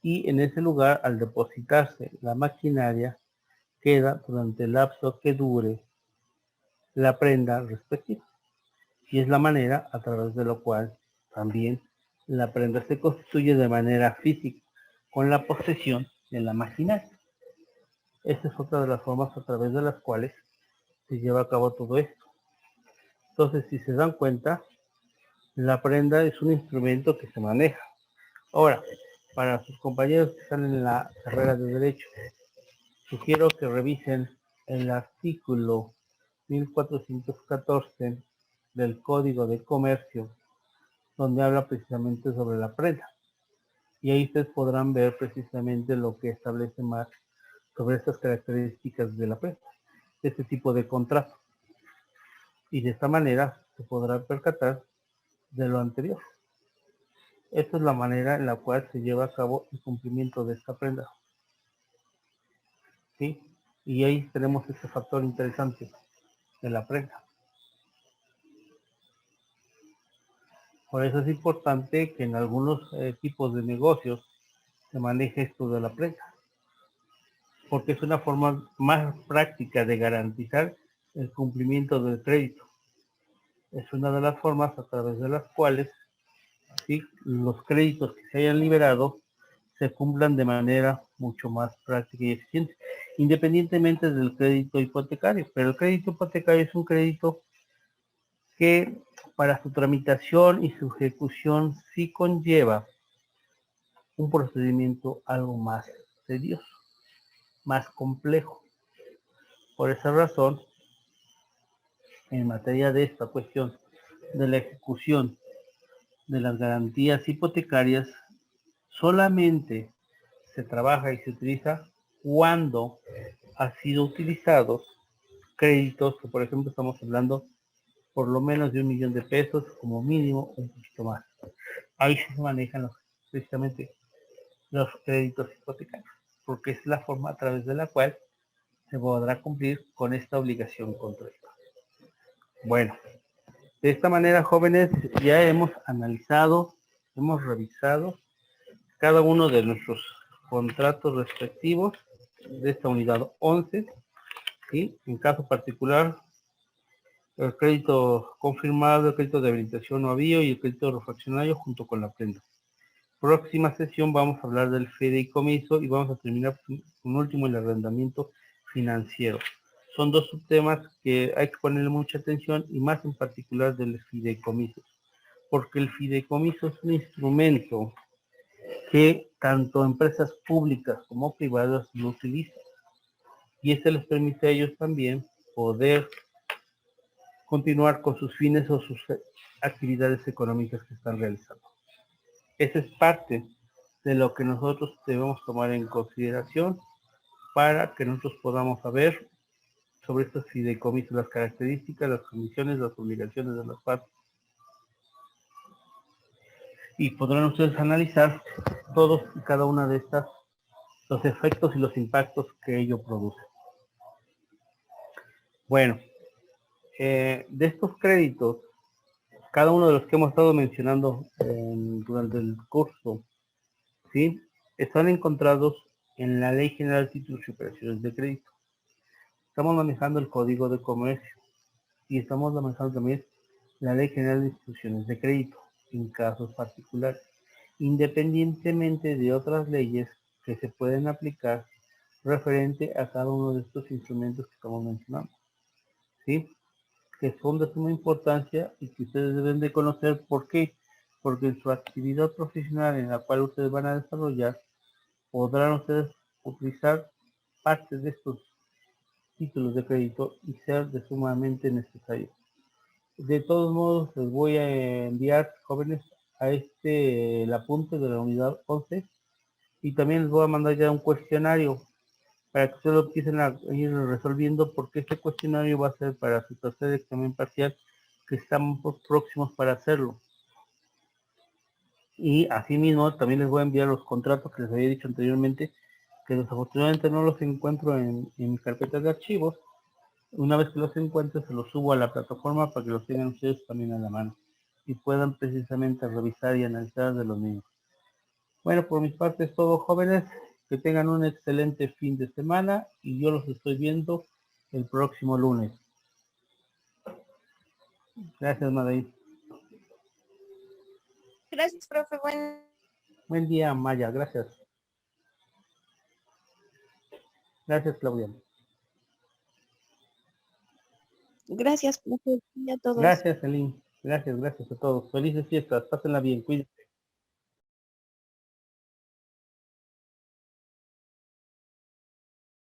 Y en ese lugar, al depositarse la maquinaria, queda durante el lapso que dure la prenda respectiva. Y es la manera a través de lo cual también la prenda se constituye de manera física, con la posesión de la maquinaria. Esta es otra de las formas a través de las cuales se lleva a cabo todo esto. Entonces, si se dan cuenta, la prenda es un instrumento que se maneja. Ahora, para sus compañeros que están en la carrera de Derecho, sugiero que revisen el artículo 1414 del Código de Comercio, donde habla precisamente sobre la prenda. Y ahí ustedes podrán ver precisamente lo que establece más sobre estas características de la prenda, de este tipo de contrato. Y de esta manera se podrá percatar de lo anterior. Esta es la manera en la cual se lleva a cabo el cumplimiento de esta prenda. ¿Sí? Y ahí tenemos este factor interesante de la prenda. Por eso es importante que en algunos tipos de negocios se maneje esto de la prenda, porque es una forma más práctica de garantizar el cumplimiento del crédito. Es una de las formas a través de las cuales, ¿sí?, los créditos que se hayan liberado se cumplan de manera mucho más práctica y eficiente, independientemente del crédito hipotecario. Pero el crédito hipotecario es un crédito que para su tramitación y su ejecución sí conlleva un procedimiento algo más tedioso, más complejo. Por esa razón, en materia de esta cuestión de la ejecución de las garantías hipotecarias, solamente se trabaja y se utiliza cuando ha sido utilizados créditos que, por ejemplo, estamos hablando por lo menos de 1 millón de pesos, como mínimo un poquito más. Ahí se manejan precisamente los créditos hipotecarios, porque es la forma a través de la cual se podrá cumplir con esta obligación contractual. Bueno, de esta manera, jóvenes, ya hemos analizado, hemos revisado cada uno de nuestros contratos respectivos de esta unidad 11, ¿sí? En caso particular, el crédito confirmado, el crédito de habilitación o avío y el crédito refraccionario junto con la prenda. Próxima sesión vamos a hablar del fideicomiso y vamos a terminar con último el arrendamiento financiero. Son dos subtemas que hay que ponerle mucha atención y más en particular del fideicomiso, porque el fideicomiso es un instrumento que tanto empresas públicas como privadas lo utilizan. Y este les permite a ellos también poder continuar con sus fines o sus actividades económicas que están realizando. Esa es parte de lo que nosotros debemos tomar en consideración para que nosotros podamos saber sobre estos fideicomisos, las características, las condiciones, las obligaciones de las partes. Y podrán ustedes analizar todos y cada una de estas, los efectos y los impactos que ello produce. Bueno, de estos créditos, cada uno de los que hemos estado mencionando durante el curso, ¿sí? Están encontrados en la Ley General de Títulos y Operaciones de Crédito. Estamos manejando el Código de Comercio y estamos manejando también la Ley General de Instituciones de Crédito en casos particulares, independientemente de otras leyes que se pueden aplicar referente a cada uno de estos instrumentos que estamos mencionando, ¿sí? Que son de suma importancia y que ustedes deben de conocer. ¿Por qué? Porque en su actividad profesional en la cual ustedes van a desarrollar, podrán ustedes utilizar parte de estos títulos de crédito y ser de sumamente necesario. De todos modos, les voy a enviar, jóvenes, a el apunte de la unidad 11 y también les voy a mandar ya un cuestionario para que ustedes lo empiecen a ir resolviendo, porque este cuestionario va a ser para su tercer examen parcial que estamos próximos para hacerlo. Y asimismo también les voy a enviar los contratos que les había dicho anteriormente, que desafortunadamente no los encuentro en mi carpeta de archivos. Una vez que los encuentre, se los subo a la plataforma para que los tengan ustedes también a la mano y puedan precisamente revisar y analizar de los mismos. Bueno, por mi parte es todo, jóvenes. Que tengan un excelente fin de semana y yo los estoy viendo el próximo lunes. Gracias, Madrid. Gracias, profe. Buen día, Maya. Gracias. Gracias, Claudia. Gracias, profe. Y a todos. Gracias, Elin. Gracias a todos. Felices fiestas. Pásenla bien. Cuídense.